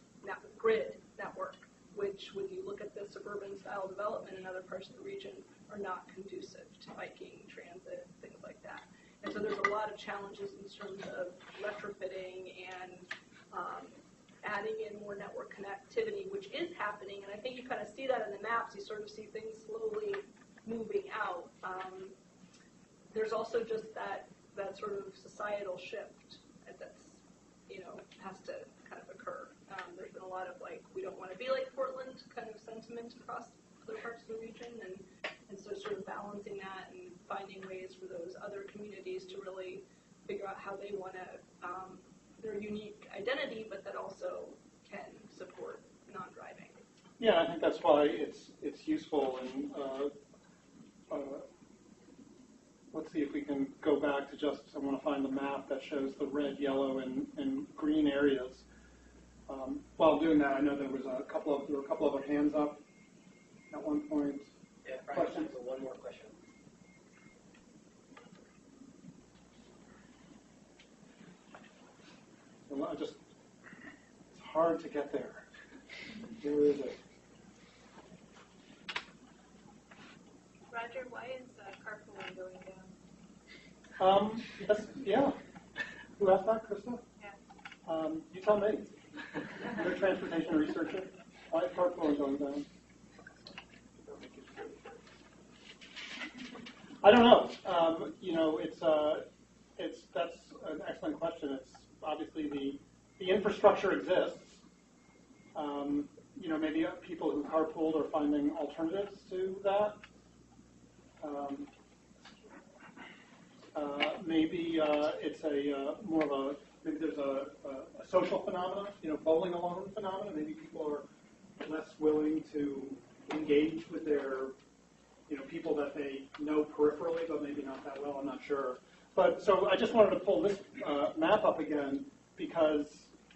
grid network, which, when you look at the suburban style development in other parts of the region, are not conducive to biking, transit, things like that. And so there's a lot of challenges in terms of retrofitting and adding in more network connectivity, which is happening. And I think you kind of see that in the maps. You sort of see things slowly moving out. There's also just that sort of societal shift that's, has to kind of occur. There's been a lot of we don't want to be like Portland kind of sentiment across other parts of the region, and so sort of balancing that and finding ways for those other communities to really figure out how they want to, their unique identity, but that also can support non-driving. Yeah, I think that's why it's useful. And let's see if we can go back to just, I want to find the map that shows the red, yellow, and green areas. While doing that, I know there were a couple of other hands up at one point. Yeah, questions? One more question. So it's hard to get there. Where is it? Roger, why is carpooling going down? Yeah. Who asked that, Krista? Yeah. You tell me. You're a transportation researcher. Why is carpooling going down? I don't know. That's an excellent question. It's obviously the infrastructure exists. Maybe people who carpooled are finding alternatives to that. Maybe it's maybe there's a social phenomenon, bowling alone phenomenon. Maybe people are less willing to engage with their, people that they know peripherally, but maybe not that well. I'm not sure. But so I just wanted to pull this map up again because,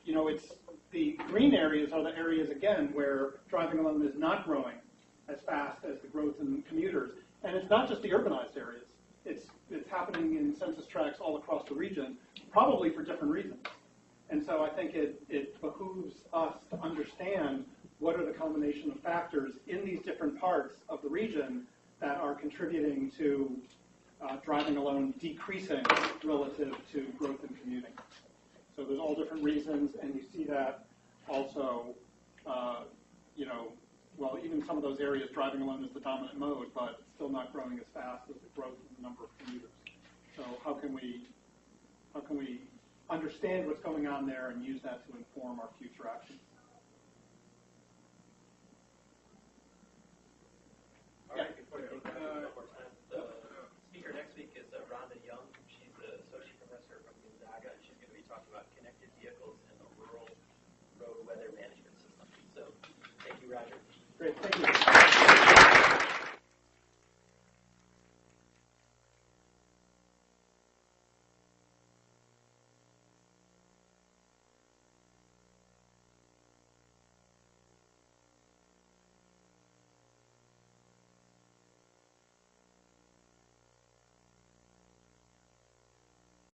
it's the green areas are the areas again where driving alone is not growing as fast as the growth in commuters, and it's not just the urbanized areas. It's happening in census tracts all across the region, probably for different reasons. And so I think it behooves us to understand what are the combination of factors in these different parts of the region that are contributing to driving alone decreasing relative to growth in commuting. So there's all different reasons, and you see that also, even some of those areas driving alone is the dominant mode, but it's still not growing as fast as the growth in the number of commuters. So how can we understand what's going on there and use that to inform our future actions?